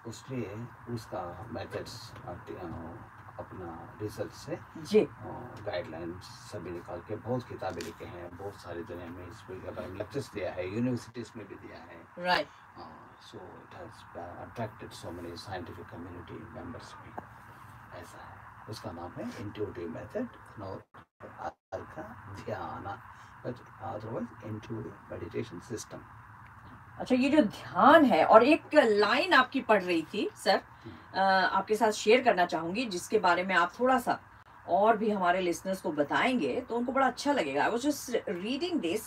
उसलिए उसका मेथड्स अपना रिसर्च से जी गाइडलाइंस सभी निकाल के बहुत किताबें लिखे हैं, बहुत सारी दुनिया में इस के बारे में लेक्चर्स दिया है, यूनिवर्सिटीज़ में भी दिया है। Right so it has attracted so many scientific community members भी। ऐसा है, उसका नाम है इंट्यूटिव मेथड और का ध्यान, but otherwise intuitive meditation system. अच्छा, ये जो ध्यान है और एक लाइन आपकी पढ़ रही थी सर, आपके साथ शेयर करना चाहूंगी, जिसके बारे में आप थोड़ा सा और भी हमारे लिसनर्स को बताएंगे तो उनको बड़ा अच्छा लगेगा। I was just reading this.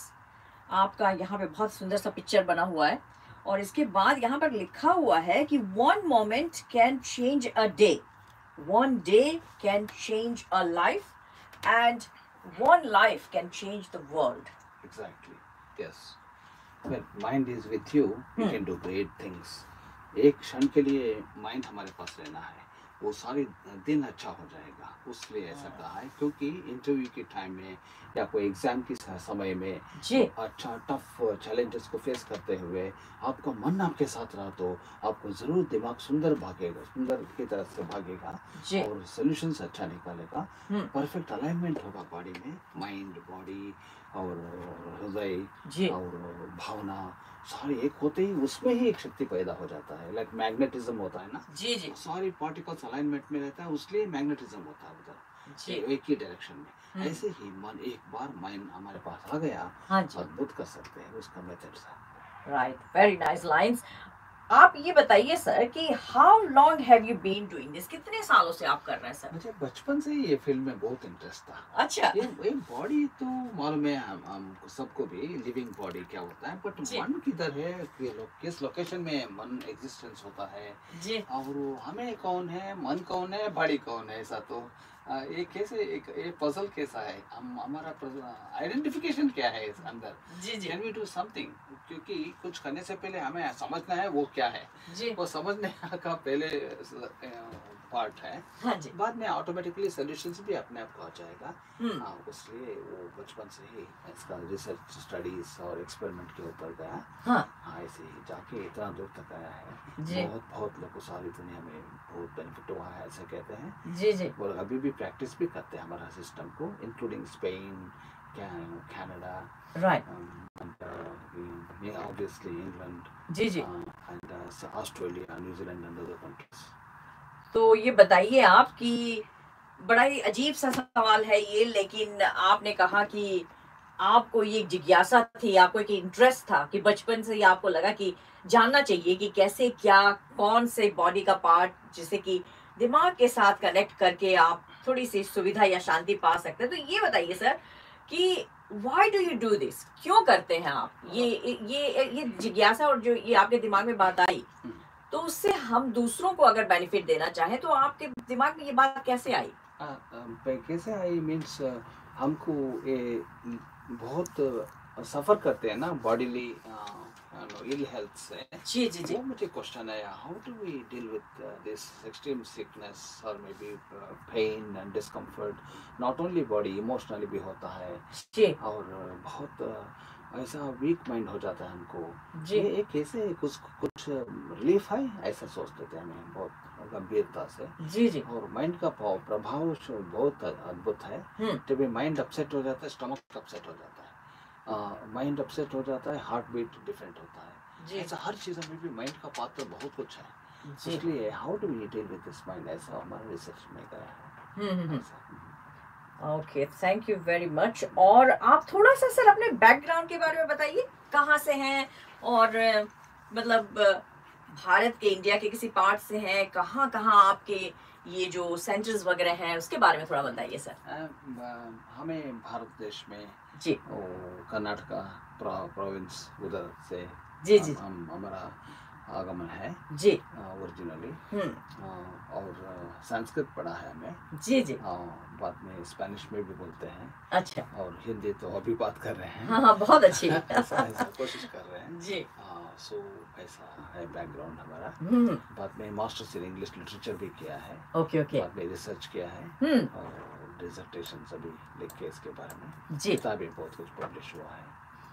आपका यहाँ पे बहुत सुंदर सा पिक्चर बना हुआ है और इसके बाद यहाँ पर लिखा हुआ है कि one moment can change a day, one day can change a life, and one life can change the world. Exactly. Yes. When mind is with you, you can do great things. एक क्षण के लिए mind हमारे पास रहना है, वो सारे दिन अच्छा हो जाएगा। उसलिए ऐसा कहा है, क्योंकि इंटरव्यू के टाइम में या कोई एग्जाम के समय में जी अच्छा टफ चैलेंजेस को फेस करते हुए आपका मन आपके साथ रहा तो आपको जरूर दिमाग सुंदर भागेगा, सुंदर की तरफ से भागेगा जी और सोल्यूशंस अच्छा निकालेगा। परफेक्ट अलाइनमेंट होगा बॉडी में, माइंड बॉडी और हृदय जी और भावना सारे एक होते ही उसमें ही एक शक्ति पैदा हो जाता है। लाइक मैग्नेटिज्म होता है ना, जी जी सारी पार्टिकल्स अलाइनमेंट में रहता है, उसलिए मैग्नेटिज्म होता है उधर जी एक ही डायरेक्शन में। ऐसे ही मन एक बार माइंड हमारे पास आ गया, हाँ जी, अद्भुत कर सकते हैं उसका मेथड है। Right, very nice lines. आप ये बताइए सर कि how long have you been doing this, कितने सालों से आप कर रहे हैं सर? मुझे बचपन से ही ये फील्ड में बहुत इंटरेस्ट था। अच्छा ये बॉडी तो मालूम है हम सबको भी, लिविंग बॉडी क्या होता है, बट जी मन किधर है, किस लोकेशन में मन एग्जिस्टेंस होता है जी और हमें कौन है, मन कौन है, बॉडी कौन है, ऐसा तो ये कैसे एक पजल कैसा है, हम हमारा आइडेंटिफिकेशन क्या है इस अंदर। जी जी कैन वी डू समथिंग, क्योंकि कुछ करने से पहले हमें समझना है वो क्या है, जी वो समझने का पहले पार्ट है। हाँ जी बाद में ऑटोमेटिकली सॉल्यूशंस भी अपने आप आ जाएगा। हम्म इसलिए वो बचपन से ही इसका रिसर्च स्टडीज और एक्सपेरिमेंट के ऊपर गया। हाँ ऐसे ही जाके इतना दूर तक आया है। जी बहुत लोग को सारी दुनिया में बहुत बेनिफिट हुआ है, ऐसे कहते हैं। जी जी और अभी भी प्रैक्टिस भी करते हैं हमारा सिस्टम को, including Spain, Canada, right obviously England, जी जी and Australia, New Zealand and other countries. तो ये बताइए आप कि बड़ा ही अजीब सा सवाल है ये, लेकिन आपने कहा कि आपको ये जिज्ञासा थी, आपको एक इंटरेस्ट था कि बचपन से ही आपको लगा कि जानना चाहिए कि कैसे क्या, कौन से बॉडी का पार्ट जिसे कि दिमाग के साथ कनेक्ट करके आप थोड़ी सी सुविधा या शांति पा सकते हैं। तो ये बताइए सर कि why do you do this, क्यों करते हैं आप ये जिज्ञासा, और जो ये आपके दिमाग में बात आई तो उससे हम दूसरों को अगर बेनिफिट देना चाहें तो आपके दिमाग में ये बात कैसे आई? कैसे आई मीन्स हमको ये बहुत सफ़र करते हैं ना बॉडीली इल हेल्थ से। जी जी जी वो मुझे क्वेश्चन आया, how do we deal with this extreme sickness और maybe pain and discomfort, not only body, emotionally भी होता है जी और बहुत ऐसा वीक माइंड हो जाता है हमको। जी ये कैसे कुछ रिलीफ है, ऐसा सोचते थे हमें बहुत गंभीरता से। जी जी और माइंड का प्रभाव बहुत अद्भुत है। जब ये माइंड अपसेट हो जाता है, स्टमक अपसेट हो जाता है, माइंड अपसेट हो जाता है, हार्ट बीट डिफरेंट होता है। जी ऐसा हर चीज़ में भी माइंड का पात्र बहुत कुछ है। जी इसलिए how do we deal with this mind, ऐसा हमारे रिसर्च में गया है। ऐसा okay, thank you very much. और आप थोड़ा सा सर अपने बैकग्राउंड के बारे में बताइए, कहाँ से हैं और मतलब भारत के, इंडिया के किसी पार्ट से हैं, कहाँ कहाँ आपके ये जो सेंटर्स वगैरह हैं उसके बारे में थोड़ा बताइए सर। हमें भारत देश में जी कर्नाटका प्रोविंस उधर से जी जी हम हमारा आगमन है जी ओरिजिनली। और संस्कृत पढ़ा है हमें। जी जी बाद में स्पेनिश में भी बोलते हैं। अच्छा, और हिंदी तो अभी बात कर रहे हैं। हाँ हाँ, बहुत अच्छी ऐसा कोशिश कर रहे हैं जी। सो ऐसा है बैकग्राउंड हमारा। बाद में मास्टर्स इन इंग्लिश लिटरेचर भी किया है। ओके ओके बाद में रिसर्च किया है और डिसर्टेशन अभी लिख के इसके बारे में जी किताबें बहुत कुछ पब्लिश हुआ है।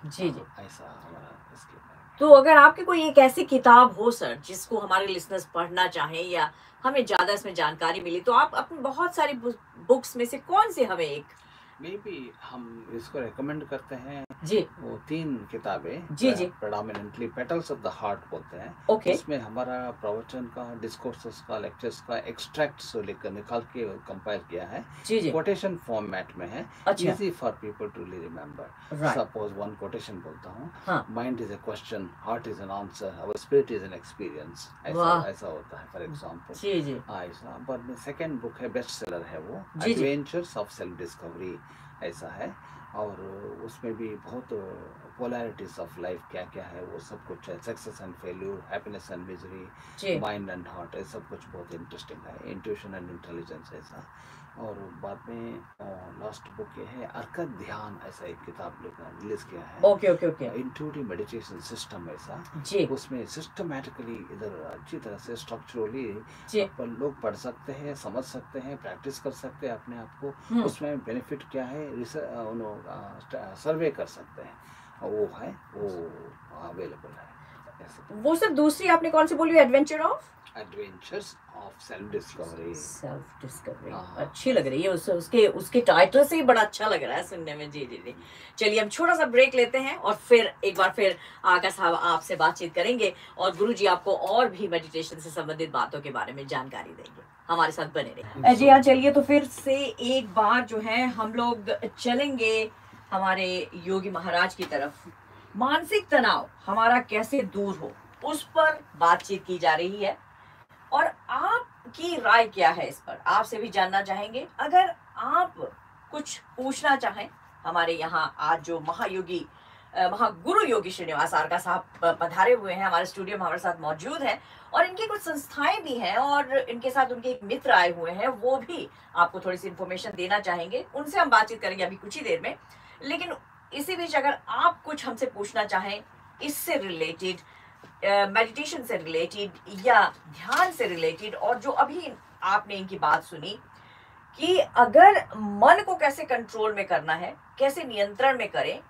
जी जी। ऐसा हमारा इसके बारे में। तो अगर आपकी कोई एक ऐसी किताब हो सर जिसको हमारे लिसनर्स पढ़ना चाहें या हमें ज़्यादा इसमें जानकारी मिली, तो आप अपनी बहुत सारी बुक्स में से कौन सी हमें एक? मे बी हम इसको रेकमेंड करते हैं, जी वो 3 किताबें जी जी। Predominantly petals of the heart बोलते हैं। ओके। उसमें हमारा प्रवचन का, डिस्कोर्सेस का, लेक्चर्स का एक्सट्रैक्ट्स लेकर निकाल के कंपाइल किया है। जी जी। कोटेशन फॉर्मेट में है, अच्छा। Easy for people to remember. Right. Suppose one quotation बोलता हूँ, हाँ। Mind is a question, heart is an answer, our spirit is an experience. ऐसा वाह। ऐसा होता है फॉर एग्जांपल। जी जी ऐसा पर सेकंड बुक है, बेस्ट सेलर है वो, जी जी। एडवेंचर्स ऑफ सेल्फ डिस्कवरी ऐसा है। और उसमें भी बहुत पोलैरिटीज ऑफ लाइफ क्या क्या है वो सब कुछ है, success and failure, happiness and जी। मिजरी, माइंड एंड हार्ट, ये सब कुछ बहुत इंटरेस्टिंग है, इंट्यूशन एंड इंटेलिजेंस ऐसा। और बाद में लास्ट बुक ये है अर्कत ध्यान, ऐसा एक किताब रिलीज किया है, okay okay okay. Intuitive meditation system ऐसा। जी उसमें सिस्टमेटिकली इधर अच्छी तरह से स्ट्रक्चरली जी। अपन लोग पढ़ सकते हैं, समझ सकते हैं, प्रैक्टिस कर सकते हैं अपने आप को, उसमें बेनिफिट क्या है सर्वे कर सकते हैं, वो है, वो अवेलेबल है ऐसे। वो सर दूसरी आपने कौन सी बोली? Adventures of self discovery. Self discovery हाँ। अच्छी लग रही है, उसके उसके टाइटल से ही बड़ा अच्छा लग रहा है सुनने में। जी जी जी। चलिए हम छोटा सा ब्रेक लेते हैं और फिर एक बार फिर आकाश साहब आपसे बातचीत करेंगे और गुरुजी आपको और भी मेडिटेशन से संबंधित बातों के बारे में जानकारी देंगे। हमारे साथ बने रहिए। जी हाँ, चलिए तो फिर से एक बार जो है हम लोग चलेंगे हमारे योगी महाराज की तरफ। मानसिक तनाव हमारा कैसे दूर हो, उस पर बातचीत की जा रही है और आपकी राय क्या है इस पर, आपसे भी जानना चाहेंगे। अगर आप कुछ पूछना चाहें, हमारे यहाँ आज जो महायोगी महागुरु योगी श्रीनिवास आरका साहब पधारे हुए हैं हमारे स्टूडियो में, हमारे साथ मौजूद हैं और इनकी कुछ संस्थाएं भी हैं और इनके साथ उनके एक मित्र आए हुए हैं, वो भी आपको थोड़ी सी इंफॉर्मेशन देना चाहेंगे। उनसे हम बातचीत करेंगे अभी कुछ ही देर में। लेकिन इसी बीच अगर आप कुछ हमसे पूछना चाहें इससे रिलेटेड, मेडिटेशन से रिलेटेड या ध्यान से रिलेटेड, और जो अभी आपने इनकी बात सुनी कि अगर मन को कैसे कंट्रोल में करना है, कैसे नियंत्रण में करें,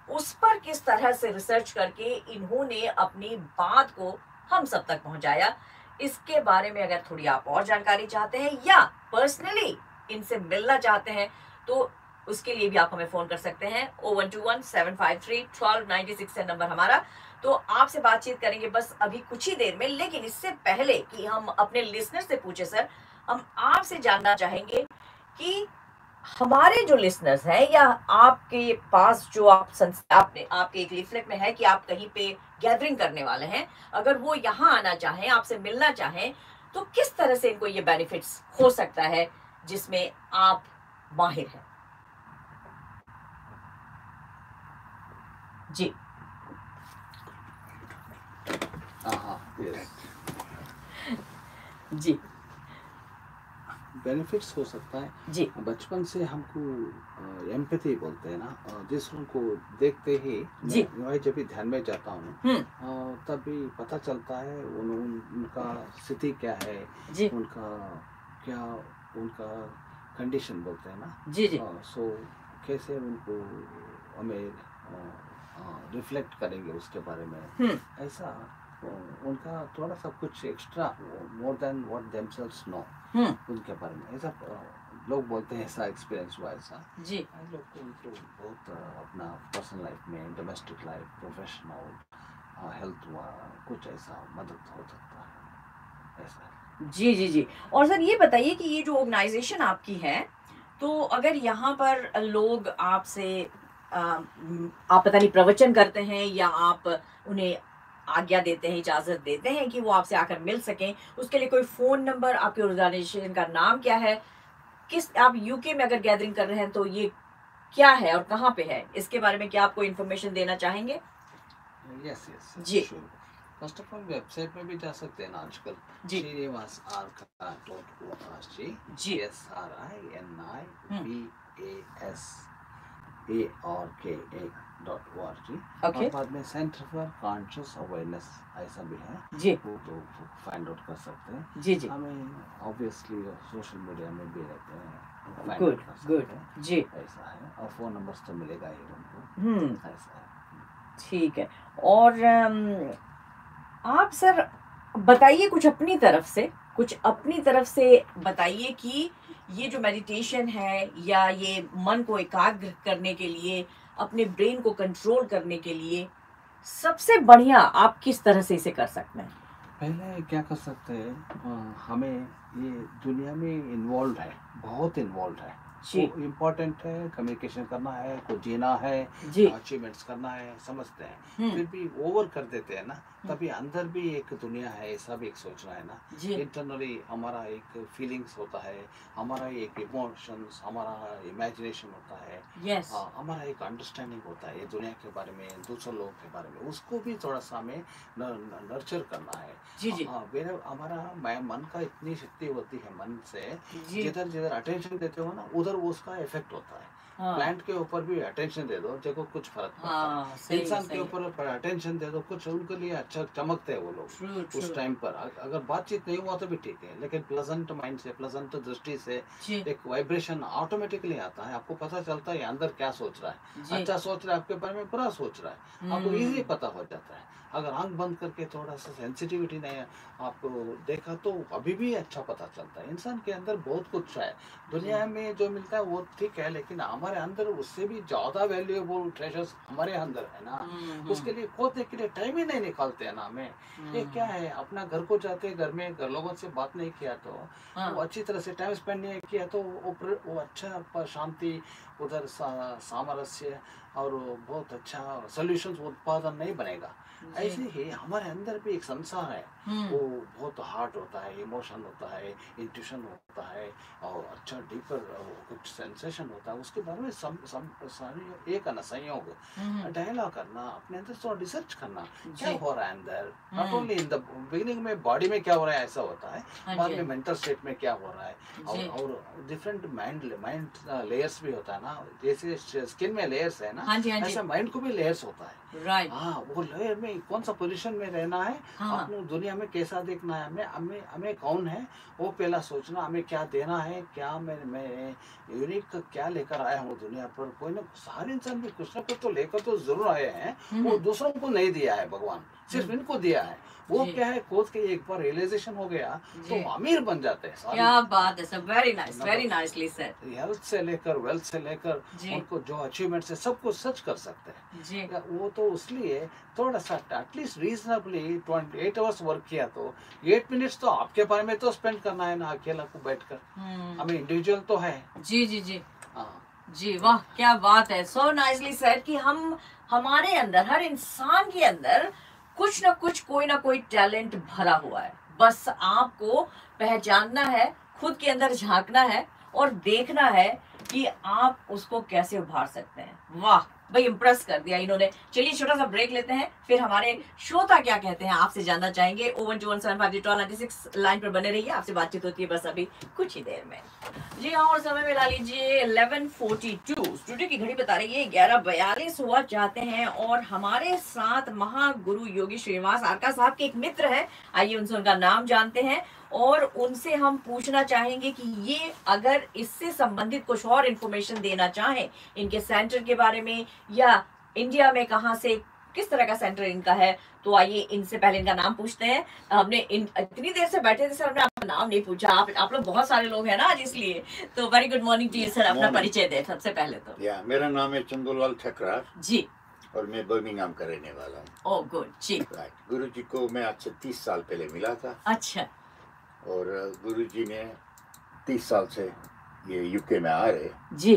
उस पर किस तरह से रिसर्च करके इन्होंने अपनी बात को हम सब तक पहुंचाया, इसके बारे में अगर थोड़ी आप और जानकारी चाहते हैं या पर्सनली इनसे मिलना चाहते हैं तो उसके लिए भी आप हमें फोन कर सकते हैं। 0121-753-1296 है नंबर हमारा। तो आपसे बातचीत करेंगे बस अभी कुछ ही देर में। लेकिन इससे पहले कि हम अपने लिसनर से पूछे सर, हम आपसे जानना चाहेंगे कि हमारे जो लिसनर्स हैं या आपके पास जो आपने आपके एक लीफलेट में है कि आप कहीं पे गैदरिंग करने वाले हैं, अगर वो यहाँ आना चाहें, आपसे मिलना चाहें, तो किस तरह से इनको ये बेनिफिट्स हो सकता है जिसमें आप माहिर हैं? जी जी। बेनिफिट्स हो सकता है जी बचपन से हमको एम्पैथी बोलते हैं ना, जिसको को देखते ही जी। मैं जब भी ध्यान में जाता हूँ तभी पता चलता है उनका स्थिति क्या है, जी उनका क्या, उनका कंडीशन बोलते हैं ना। जी जी। सो कैसे उनको हमें रिफ्लेक्ट करेंगे उसके बारे में, ऐसा उनका थोड़ा सा कुछ extra more than what themselves know उनके बारे में, ऐसा लोग बोलते हैं, ऐसा एक्सपीरियंस हुआ ऐसा। जी लोग को उनको बहुत अपना पर्सनल लाइफ में, डोमेस्टिक लाइफ, प्रोफेशनल हेल्थ हुआ, कुछ ऐसा मदद हो सकता है ऐसा। जी जी जी। और सर ये बताइए कि ये जो ऑर्गेनाइजेशन आपकी है, तो अगर यहाँ पर लोग आपसे आप पता नहीं प्रवचन करते हैं या आप उन्हें आज्ञा देते हैं, इजाजत देते हैं कि वो आपसे आकर मिल सकें, उसके लिए कोई फोन नंबर, आपके ऑर्गेनाइजेशन का नाम क्या है, किस, आप यूके में अगर गैदरिंग कर रहे हैं तो ये क्या है और कहाँ पे है, इसके बारे में क्या आप कोई इन्फॉर्मेशन देना चाहेंगे? यस यस जी फर्स्ट ऑफ ऑल वेबसाइट में भी जा सकते हैं ना आजकल, जी श्रीनिवासarka.org, जी SRINIVASARKA.org। ओके और बाद में सेंटर फॉर कॉन्शियस अवेयरनेस ऐसा भी है, जी वो तो फाइंड आउट कर सकते हैं। जी जी। हमें ऑब्वियसली सोशल मीडिया में भी रहते हैं, find गुड out कर सकते गुड हैं, जी। ऐसा है। और फोन नंबर्स तो मिलेगा ही उनको, ऐसा है। ठीक है। और आप सर बताइए कुछ अपनी तरफ से बताइए कि ये जो मेडिटेशन है या ये मन को एकाग्र करने के लिए, अपने ब्रेन को कंट्रोल करने के लिए सबसे बढ़िया आप किस तरह से इसे कर सकते हैं? पहले क्या कर सकते हैं, हमें ये दुनिया में इन्वॉल्व है, बहुत इन्वॉल्व है, जी वो इम्पोर्टेंट है, कम्युनिकेशन करना है, कुछ जीना है, जी अचीवमेंट्स करना है, समझते हैं, हम्म फिर भी ओवर कर देते हैं ना, तभी अंदर भी एक दुनिया है, ऐसा भी एक सोचना है ना। जी इंटरनली हमारा एक फीलिंग्स होता है, हमारा एक इमोशंस, हमारा इमेजिनेशन होता है, यस हमारा एक अंडरस्टैंडिंग होता है ये दुनिया के बारे में, दूसरे लोगों के बारे में, उसको भी थोड़ा सा हमें नर्चर करना है। जी जी हाँ, मेरा हमारा मन का इतनी शक्ति होती है मन से, जी जिधर जिधर अटेंशन देते हो ना, उधर वो उसका इफेक्ट होता है। हाँ प्लांट के ऊपर भी अटेंशन दे दो, देखो कुछ फर्क पड़ता हाँ है। सही इंसान के सही ऊपर अटेंशन दे दो, कुछ उनके लिए अच्छा चमकते हैं वो लोग ट्रू ट्रू उस टाइम पर। अगर बातचीत नहीं हुआ तो भी ठीक है, लेकिन प्लेजेंट माइंड से, प्लेजेंट दृष्टि से जी एक वाइब्रेशन ऑटोमेटिकली आता है, आपको पता चलता है अंदर क्या सोच रहा है। जी अच्छा सोच रहा है आपके बारे में, बुरा सोच रहा है, आपको इजीली हम्म पता हो जाता है। अगर आंख बंद करके थोड़ा सा सेंसिटिविटी नहीं आपको देखा तो अभी भी अच्छा पता चलता है। इंसान के अंदर बहुत कुछ है, दुनिया में जो मिलता है वो ठीक है, लेकिन हमारे अंदर उससे भी ज्यादा वैल्यूएबल ट्रेजर्स हमारे अंदर है ना। उसके लिए खोदने के लिए टाइम ही नहीं निकालते हैं ना हमें। ये क्या है, अपना घर को जाते, घर में घर लोगों से बात नहीं किया तो, हाँ वो अच्छी तरह से टाइम स्पेंड नहीं किया तो वो अच्छा शांति, उधर सामरस्य और बहुत अच्छा सॉल्यूशंस उत्पादन नहीं बनेगा। जी ऐसे ही हमारे अंदर भी एक संसार है, वो बहुत हार्ट होता है, इमोशन होता है, इंट्यूशन होता है, और अच्छा डीपर कुछ सेंसेशन होता है, उसके बारे में एक आना संयोग डायलॉग करना, अपने अंदर थोड़ा रिसर्च करना, क्या जी हो रहा है अंदर। Not only in the beginning में बॉडी में क्या हो रहा है ऐसा होता है, हाँ बाद जी में मेंटल स्टेट में क्या हो रहा है, जी और डिफरेंट माइंड माइंड लेयर्स भी होता है ना, जैसे स्किन में लेयर्स है ना, हाँ जी ऐसे माइंड को भी लेयर्स होता है। राइट हाँ, वो लेयर में कौन सा पोजीशन में रहना है, हाँ अपने दुनिया में कैसा देखना है, हमें हमें हमें कौन है, वो पहला सोचना, हमें क्या देना है, क्या मैं यूनिक क्या लेकर आया हूँ दुनिया पर। कोई ना, सारे इंसान भी कुछ ना कुछ तो लेकर तो जरूर आए हैं, वो दूसरों को नहीं दिया है भगवान, सिर्फ इनको दिया है। वो जी क्या है, खोज के एक बार रियलाइजेशन हो गया तो जी अमीर बन जाते हैं सारी। क्या बात है सर, वेरी मतलब नाइसली सेड हेल्थ से लेकर वेल्थ से लेकर जी उनको जो अचीवमेंट्स है सब कुछ सच कर सकते हैं। जी वो तो इसलिए थोड़ा सा एटलीस्ट रीजनेबली 28 आवर्स वर्क किया तो 8 मिनट्स तो आपके बारे में तो स्पेंड करना है ना, अकेला को बैठकर। हमें इंडिविजुअल तो है। जी जी जी हाँ, जी वाह क्या बात है, सो नाइसली सेड कि हम हमारे अंदर, हर इंसान के अंदर कुछ ना कुछ, कोई ना कोई टैलेंट भरा हुआ है, बस आपको पहचानना है, खुद के अंदर झांकना है और देखना है कि आप उसको कैसे उभार सकते हैं। वाह भाई, इम्प्रेस कर दिया इन्होंने। चलिए छोटा सा ब्रेक लेते हैं, फिर हमारे श्रोता क्या कहते हैं आपसे जानना चाहेंगे। 012175396 लाइन पर बने रहिए, आपसे बातचीत होती है बस अभी कुछ ही देर में। जी हाँ, और समय मिला लीजिए 11:42, स्टूडियो की घड़ी बता रही है 11:42 हुआ चाहते हैं। और हमारे साथ महागुरु योगी श्रीनिवास आरका साहब के एक मित्र है, आइए उनसे उनका नाम जानते हैं और उनसे हम पूछना चाहेंगे कि ये अगर इससे संबंधित कुछ और इन्फॉर्मेशन देना चाहें इनके सेंटर के बारे में, या इंडिया में कहाँ से, किस तरह का सेंटर इनका है, तो आइए इनसे पहले इनका नाम पूछते हैं। हमने इतनी देर से बैठे थे सर, हमने आपका नाम नहीं पूछा। आप लोग बहुत सारे लोग हैं ना आज, इसलिए तो very good morning to you sir. अपना परिचय दें सबसे पहले तो। मेरा नाम है चंदूलाल ठकरार जी, और मैं बर्मिंघम का रहने वाला हूँ। ओह गुड जी। राइट, गुरुजी को मैं आज से 30 साल पहले मिला था, अच्छा और गुरुजी ने 30 साल से ये यूके में आ रहे। जी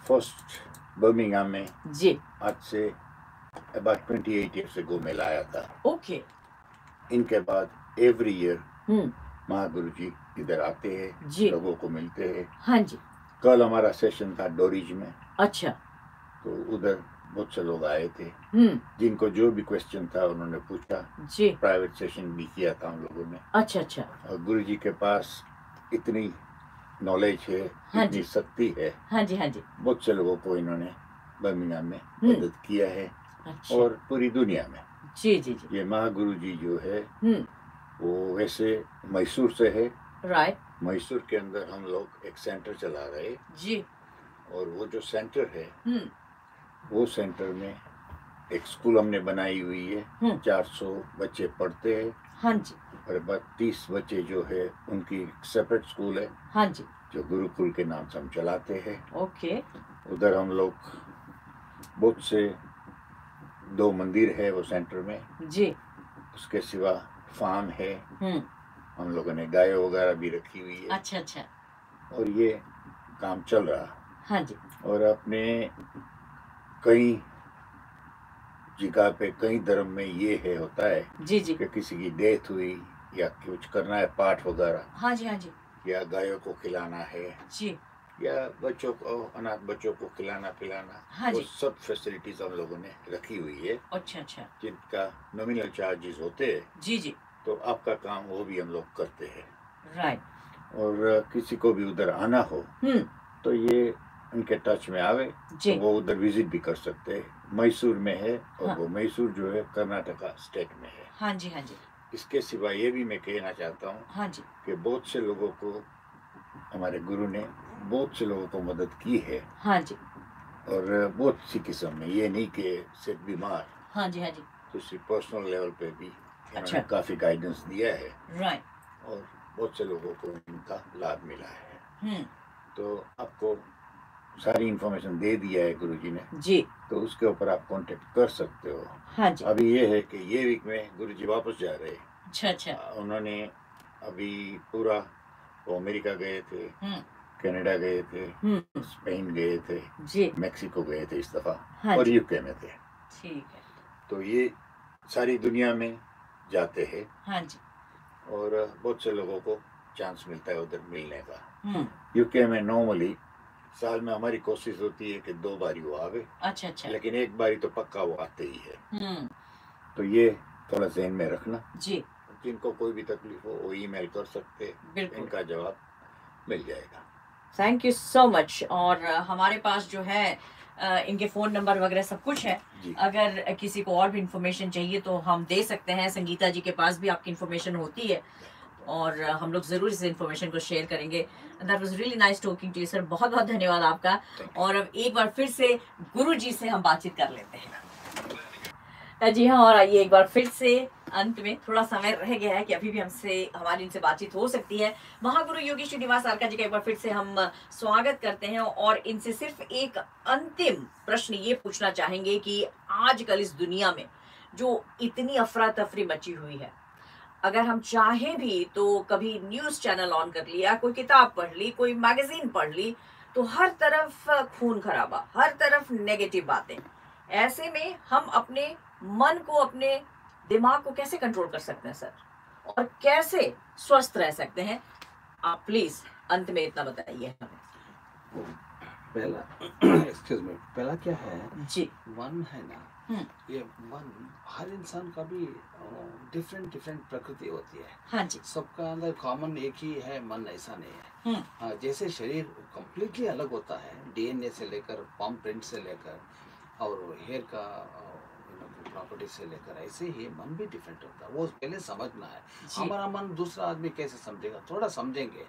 फर्स्ट बर्मिंघम में जी आज से अबाउट 28 ईयर्स अगो में लाया था। ओके इनके बाद एवरी ईयर महागुरुजी इधर आते हैं, जी लोगों को मिलते हैं। हाँ जी। कल हमारा सेशन था डोरीज में, अच्छा तो उधर बहुत से लोग आए थे, जिनको जो भी क्वेश्चन था उन्होंने पूछा जी। प्राइवेट सेशन भी किया था हम लोगों ने। अच्छा अच्छा। और गुरुजी के पास इतनी नॉलेज है, हाँ इतनी जी। शक्ति है, हाँ जी हाँ जी। बहुत से लोगों को इन्होंने बर्मिंघम में मदद किया है। अच्छा। और पूरी दुनिया में जी जी जी। ये महागुरुजी जो है वो वैसे मैसूर से है। राइट। मैसूर के अंदर हम लोग एक सेंटर चला रहे जी। और वो जो सेंटर है वो सेंटर में एक स्कूल हमने बनाई हुई है, 400 बच्चे पढ़ते हैं। हाँ जी। और 32 बच्चे जो है उनकी सेपरेट स्कूल है। हाँ जी। जो गुरुकुल के नाम से हम चलाते हैं। ओके। उधर हम लोग बहुत से 2 मंदिर है वो सेंटर में जी। उसके सिवा फार्म है। हम लोगों ने गाय वगैरह भी रखी हुई है। अच्छा अच्छा। और ये काम चल रहा। हाँ जी। और अपने कई जगह पे कई धर्म में ये है होता है जी जी कि किसी की डेथ हुई या कुछ करना है पाठ वगैरह। हाँ जी हाँ जी या गायों को खिलाना है जी या बच्चों को अनाथ बच्चों को खिलाना पिलाना। हाँ वो जी। सब फैसिलिटीज हम लोगों ने रखी हुई है। अच्छा अच्छा। जिनका नॉमिनल चार्जेस होते हैं। जी जी। तो आपका काम वो भी हम लोग करते हैं। राइट। और किसी को भी उधर आना हो तो ये उनके टच में आवे जी। तो वो उधर विजिट भी कर सकते हैं। मैसूर में है और हाँ। वो मैसूर जो है कर्नाटका स्टेट में है। हाँ जी हाँ जी इसके सिवा ये भी मैं कहना चाहता हूँ हाँ जी कि बहुत से लोगों को हमारे गुरु ने बहुत से लोगों को मदद की है। हाँ जी और बहुत सी किस्म में ये नहीं कि सिर्फ बीमार। हाँ जी हाँ जी। दूसरी पर्सनल लेवल पे भी अच्छा। इन्होंने काफ़ी गाइडेंस दिया है। राइट। और बहुत से लोगों को इनका लाभ मिला है। तो आपको सारी इंफॉर्मेशन दे दिया है गुरुजी ने। जी। तो उसके ऊपर आप कांटेक्ट कर सकते हो। हाँ जी। अभी ये है कि ये वीक में गुरुजी वापस जा रहे हैं। अच्छा अच्छा। उन्होंने अभी पूरा वो अमेरिका गए थे, कनाडा गए थे, स्पेन गए थे, जी। मेक्सिको गए थे इस दफा। हाँ और जी। यूके में थे। ठीक है। तो ये सारी दुनिया में जाते हैं। हाँ जी। और बहुत से लोगों को चांस मिलता है उधर मिलने का। यूके में नॉर्मली साल में हमारी कोशिश होती है कि 2 बारी वो आवे। अच्छा अच्छा। लेकिन एक बारी तो पक्का वो आते ही है। तो ये थोड़ा ज़हन में रखना। जी। जिनको कोई भी तकलीफ हो वो ईमेल कर सकते। बिल्कुल। इनका जवाब मिल जाएगा। Thank you so much. और हमारे पास जो है इनके फ़ोन नंबर वगैरह सब कुछ है। अगर किसी को और भी इंफॉर्मेशन चाहिए तो हम दे सकते हैं। संगीता जी के पास भी आपकी इंफॉर्मेशन होती है और हम लोग ज़रूर इस इंफॉर्मेशन को शेयर करेंगे। That was really nice talking to you sir. बहुत बहुत धन्यवाद आपका। और अब एक बार फिर से गुरु जी से हम बातचीत कर लेते हैं। जी हाँ। और आइए एक बार फिर से अंत में थोड़ा समय रह गया है कि अभी भी हमारी इनसे बातचीत हो सकती है। महागुरु योगी श्रीनिवास आरका जी का एक बार फिर से हम स्वागत करते हैं और इनसे सिर्फ एक अंतिम प्रश्न ये पूछना चाहेंगे कि आजकल इस दुनिया में जो इतनी अफरा तफरी मची हुई है, अगर हम चाहें भी तो कभी न्यूज़ चैनल ऑन कर लिया, कोई किताब पढ़ ली, कोई मैगजीन पढ़ ली, तो हर तरफ खून खराबा, हर तरफ नेगेटिव बातें। ऐसे में हम अपने मन को, अपने दिमाग को कैसे कंट्रोल कर सकते हैं सर, और कैसे स्वस्थ रह सकते हैं? आप प्लीज अंत में इतना बताइए हमें। पहला एक्सक्यूज मी, पहला क्या है जी। मन है ना, ये मन हर इंसान का भी डिफरेंट डिफरेंट प्रकृति होती है। हाँ जी। सबका अंदर कॉमन एक ही है, मन ऐसा नहीं है। जैसे शरीर कम्प्लीटली अलग होता है, डीएनए से लेकर, पाम प्रिंट से लेकर और हेयर का प्रॉपर्टी से लेकर, ऐसे ही मन भी डिफरेंट होता है। वो पहले समझना है। हमारा मन दूसरा आदमी कैसे समझेगा, थोड़ा समझेंगे।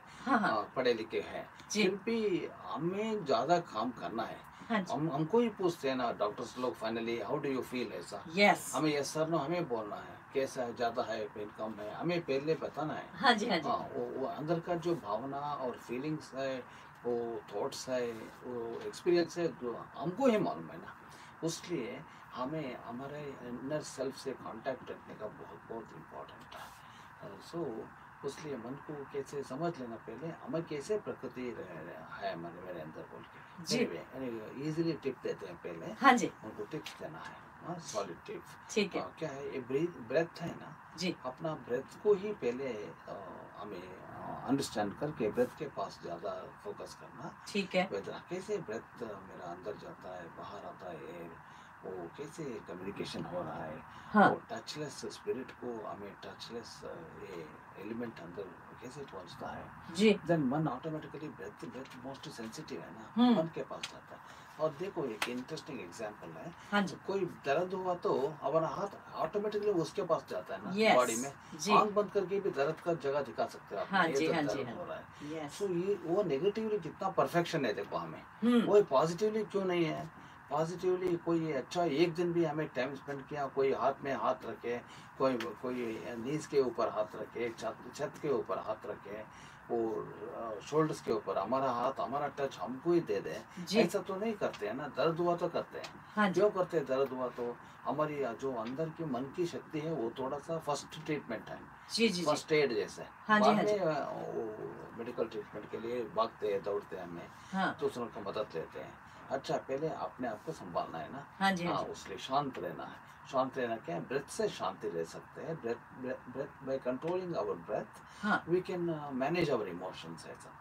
पढ़े लिखे हैं, फिर भी हमें ज्यादा काम करना है। हमको ही पूछते हैं ना डॉक्टर्स लोग finally, how do you feel, ऐसा हमें यस सर नो हमें बोलना है, कैसा है, ज्यादा है, पेन कम है, हमें पहले बताना है। हाँ जी हाँ जी। वो अंदर का जो भावना और फीलिंग्स है, वो थॉट्स है, वो एक्सपीरियंस है, जो हमको ही मालूम है ना। उसलिए हमें हमारे इनर सेल्फ से कांटेक्ट रखने का बहुत बहुत इम्पोर्टेंट है। सो उसलिए मन को कैसे समझ लेना, पहले हमें कैसे प्रकृति है हमारे मेरे अंदर बोल के इजीली टिप देते हैं पहले। हाँ जी। उनको टिप्स देना है, सॉलिड टिप्स। ठीक है। क्या है ये ब्रेथ है ना जी, अपना ब्रेथ को ही पहले हमें अंडरस्टैंड करके ब्रेथ के पास ज़्यादा फोकस करना। ठीक है। कैसे ब्रेथ मेरा अंदर जाता है, बाहर आता है, वो कैसे कम्युनिकेशन हो रहा है। हाँ। वो टचलेस स्पिरिट को हमें टचलेस ये एलिमेंट अंदर कैसे पहुंचता है जी। देन मन ऑटोमेटिकली ब्रेथ मोस्ट सेंसिटिव है ना, मन के पास जाता है। और देखो एक इंटरेस्टिंग एग्जांपल है। हाँ जी। कोई दर्द हुआ तो हमारा हाथ ऑटोमेटिकली उसके पास जाता है ना, Yes, बॉडी में। जी। आंख बंद करके भी दर्द का जगह दिखा सकते हो आप। हाँ ये जी, तो हाँ जी, दर्द हाँ। हो रहा है। Yes. सो ये वो नेगेटिवली कितना परफेक्शन है देखो हमें, वो पॉजिटिवली क्यों नहीं है। पॉजिटिवली कोई अच्छा एक दिन भी हमें टाइम स्पेंड किया, कोई हाथ में हाथ रखे, कोई कोई नीज के ऊपर हाथ रखे, छत के ऊपर हाथ रखे, और शोल्डर्स के ऊपर हमारा हाथ, हमारा टच हमको ही दे दे, जी ऐसा तो नहीं करते हैं ना। दर्द हुआ तो करते हैं, हाँ जी क्यों करते हैं? दर्द हुआ तो हमारी जो अंदर की मन की शक्ति है वो थोड़ा सा फर्स्ट ट्रीटमेंट है, जी जी जी फर्स्ट एड जैसे। हाँ जी बाद हाँ जी में वो मेडिकल ट्रीटमेंट के लिए भागते हैं, दौड़ते हैं, हमें हाँ दूसरों की मदद लेते हैं। अच्छा, पहले अपने आप को संभालना है ना। हाँ जी हाँ हाँ, जी उसलिए शांत रहना है। शांत रहना क्या है? ब्रेथ से शांति रह सकते हैं। Breath by controlling our breath हाँ we can manage our emotions, ऐसा।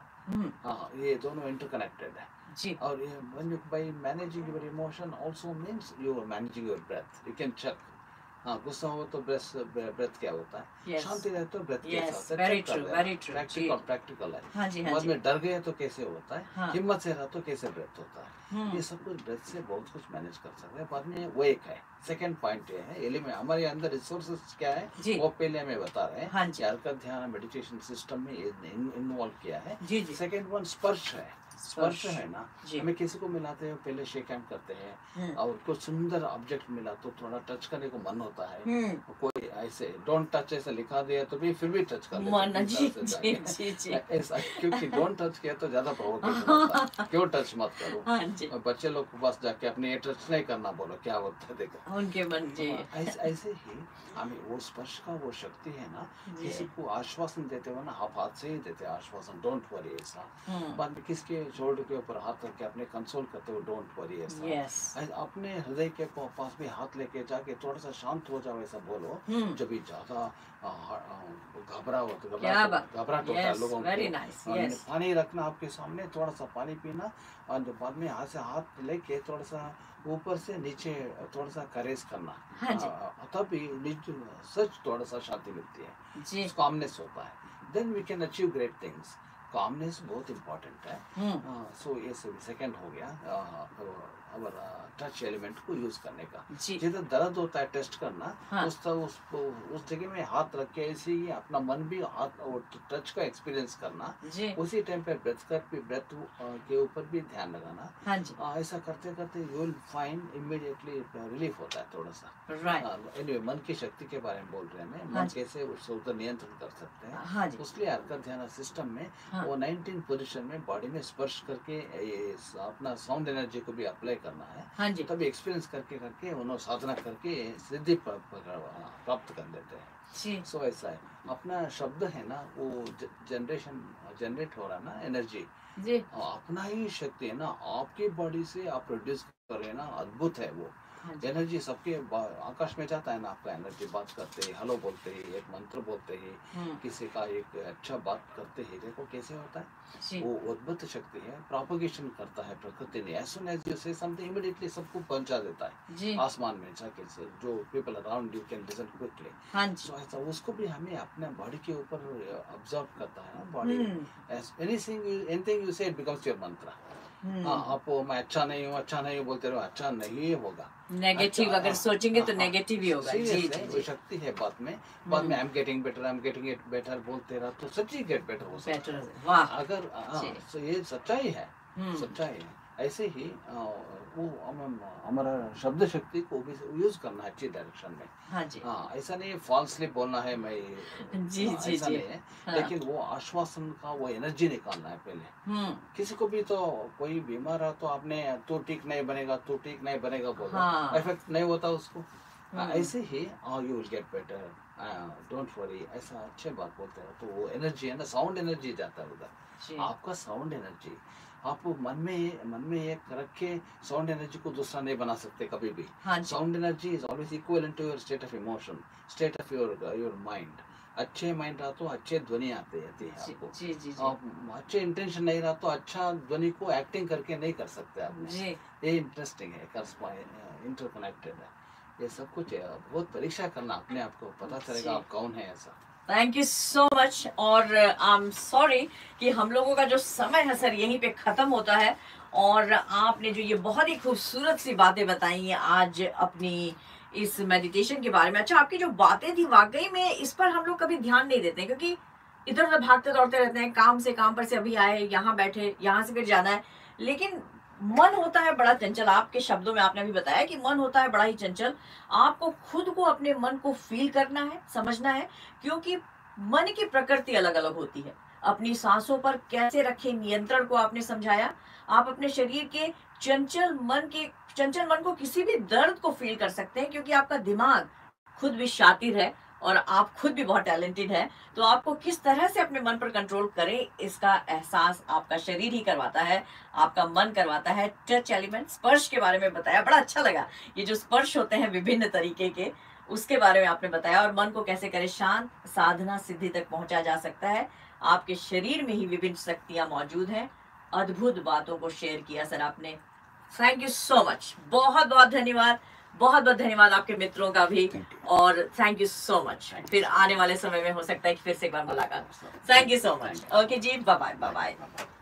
हाँ, ये दोनों इंटरकनेक्टेड है। जी और ये when you by managing your emotion also means you are managing your breath. You can check. हाँ, गुस्सा हो तो ब्रेथ क्या होता है, यस शांति रहे तो ब्रेथ कैसा यस होता है, वेरी चेक कर ट्रू लेना। वेरी ट्रू जी प्रैक्टिकल है। हाँ जी हाँ बाद जी में डर गए तो कैसे होता है, हाँ हिम्मत से रहा तो कैसे ब्रेथ होता है, ये सब कुछ ब्रेथ से बहुत कुछ मैनेज कर सकते हैं। बाद में वो एक है। सेकंड पॉइंट ये है, एलिमेंट हमारे अंदर रिसोर्सेज क्या है जी वो पहले हमें बता रहे हैं। हाँ जी हरकत ध्यान मेडिटेशन सिस्टम में इन्वॉल्व किया है। जी जी सेकंड वन स्पर्श है। स्पर्श है ना, जी हमें किसी को मिलाते हैं पहले शेक हैंड करते हैं, और कुछ सुंदर ऑब्जेक्ट मिला तो थोड़ा टच करने को मन होता है। कोई ऐसे डोंट टच ऐसा लिखा दिया तो भी फिर भी टच कर लेते मन हैं जी भीतर से जी जाके। जी जी ऐसा, क्योंकि डोंट टच किया तो ज्यादा प्रोवोकेशन होता है, क्यों टच मत करो। हाँ जी और बच्चे लोग के पास जाके अपने ये टच नहीं करना बोलो, क्या होता है देखो। उनके मन जी ऐसे ही हमें वो स्पर्श का वो शक्ति है ना, जी किसी को आश्वासन देते हो ना, आप हाथ से ही देते आश्वासन, डोंट वरी ऐसा। हम्म बाद में किसके शोल्डर के ऊपर हाथ रख के अपने कंसोल करते हो, डोंट वरी ऐसा। यस अपने हृदय के पास भी हाथ लेके जाके थोड़ा सा शांत हो जाओ ऐसा बोलो। जब भी ज्यादा घबराओ तो क्या बात घबराहट होता है यस लोगों वेरी को, नाइस यस पानी रखना आपके सामने, थोड़ा सा पानी पीना, और बाद में हाथ से हाथ लेके थोड़ा सा ऊपर से नीचे थोड़ा सा करेज करना। हाँ जी तभी सच थोड़ा सा शांति मिलती है, जी कामनेस होता है। Then we can achieve great things. Calmness बहुत इम्पोर्टेंट है। सो ये सेकंड हो गया टच एलिमेंट को यूज करने का। जी जिधर दर्द होता है टेस्ट करना, हाँ उस जगह में हाथ रख के ऐसे ही अपना मन भी हाथ और टच का एक्सपीरियंस करना। जी उसी टाइम पे ब्रेथ के ऊपर भी ध्यान लगाना। हाँ जी ऐसा करते करते you will find immediately relief होता है थोड़ा सा। राइट एनीवे, मन की शक्ति के बारे में बोल रहे हैं, हाँ मन जी कैसे उसके ऊपर नियंत्रण कर सकते हैं। हाँ जी उसलिए हरकत ध्यान सिस्टम में हाँ वो 19 पोजीशन में बॉडी में स्पर्श करके ये अपना साउंड एनर्जी को भी अप्लाई करना है। हाँ जी तभी एक्सपीरियंस करके करके उन्होंने साधना करके सिद्धि प्राप्त कर लेते हैं। जी सो ऐसा है। अपना शब्द है ना, वो जनरेट हो रहा है ना एनर्जी, जी अपना ही शक्ति है ना, आपकी बॉडी से आप प्रोड्यूस कर रहे हैं ना, अद्भुत है वो हाँ जी एनर्जी। सबके आकाश में जाता है ना आपका एनर्जी, बात करते ही, हेलो बोलते ही, एक मंत्र बोलते ही, किसी का एक अच्छा बात करते ही, देखो कैसे होता है। जी वो अद्भुत शक्ति है, प्रोपगेशन करता है प्रकृति ने। As soon as you say something immediately सबको पहुंचा देता है जी आसमान में जाके से, जो people around you can listen quickly. हाँ जी सो ऐसा उसको भी हमें अपने बॉडी के ऊपर ऑब्जर्व करता है ना बॉडी। एनीथिंग यू से इट बिकम्स योर मंत्र। हाँ, आप मैं अच्छा नहीं हूँ बोलते रहो, अच्छा नहीं होगा। नेगेटिव अच्छा, अगर सोचेंगे तो हाँ, नेगेटिव ही होगा जी सीरियसली जी वो जी शक्ति है। बाद में I am getting it better बोलते रहो तो सच्ची गेट बेटर हो सकता बेटर है। वाह अगर जी so ये सच्चाई है, हम्म सच्चाई है। ऐसे ही वो हमारा शब्द शक्ति को भी यूज करना है अच्छी डायरेक्शन में। हाँ जी हाँ, ऐसा नहीं फॉल्सली बोलना है मैं, जी जी ऐसा जी नहीं है। हाँ लेकिन वो आश्वासन का वो एनर्जी निकालना है पहले। किसी को भी तो कोई बीमार है तो आपने तो ठीक नहीं बनेगा बोला, हाँ इफेक्ट नहीं होता उसको। ऐसे ही you will get better, don't worry, ऐसा अच्छे बात बोलते हैं तो वो एनर्जी है ना, साउंड एनर्जी जाता है उधर। जी आपका साउंड एनर्जी आप मन में एक रख के साउंड एनर्जी को दूसरा नहीं बना सकते कभी भी। हाँ जी sound energy is always equal to your state of emotion, state of your mind. अच्छे माइंड रहा तो अच्छे ध्वनि आती है जी आपको। जी जी जी आप अच्छे इंटेंशन नहीं रहा तो अच्छा ध्वनि को एक्टिंग करके नहीं कर सकते आपने। जी ये इंटरेस्टिंग है, इंटरकनेक्टेड है ये सब कुछ। बहुत परीक्षा करना अपने आप को, पता चलेगा जी आप कौन है ऐसा। Thank you so much. और आई एम सॉरी कि हम लोगों का जो समय है सर यहीं पे ख़त्म होता है। और आपने जो ये बहुत ही खूबसूरत सी बातें बताई हैं आज अपनी इस मेडिटेशन के बारे में। अच्छा, आपकी जो बातें थी वाकई में इस पर हम लोग कभी ध्यान नहीं देते, क्योंकि इधर उधर भागते दौड़ते रहते हैं, काम से काम पर से अभी आए, यहाँ बैठे, यहाँ से फिर जाना है। लेकिन मन होता है बड़ा चंचल, आपके शब्दों में आपने अभी बताया कि मन होता है बड़ा ही चंचल। आपको खुद को, अपने मन को फील करना है, समझना है, क्योंकि मन की प्रकृति अलग अलग होती है। अपनी सांसों पर कैसे रखें नियंत्रण को आपने समझाया। आप अपने शरीर के चंचल मन को, किसी भी दर्द को फील कर सकते हैं, क्योंकि आपका दिमाग खुद भी शातिर है और आप खुद भी बहुत टैलेंटेड है। तो आपको किस तरह से अपने मन पर कंट्रोल करें, इसका एहसास आपका शरीर ही करवाता है, आपका मन करवाता है। टच एलिमेंट, स्पर्श के बारे में बताया, बड़ा अच्छा लगा। ये जो स्पर्श होते हैं विभिन्न तरीके के, उसके बारे में आपने बताया, और मन को कैसे करें शांत, साधना सिद्धि तक पहुंचा जा सकता है। आपके शरीर में ही विभिन्न शक्तियां मौजूद हैं। अद्भुत बातों को शेयर किया सर आपने। थैंक यू सो मच, बहुत बहुत धन्यवाद। बहुत बहुत धन्यवाद आपके मित्रों का भी, और थैंक यू सो मच। फिर आने वाले समय में हो सकता है कि फिर से एक बार मुलाकात। Thank you so much. Okay जी, बाय बाय बाय बाय।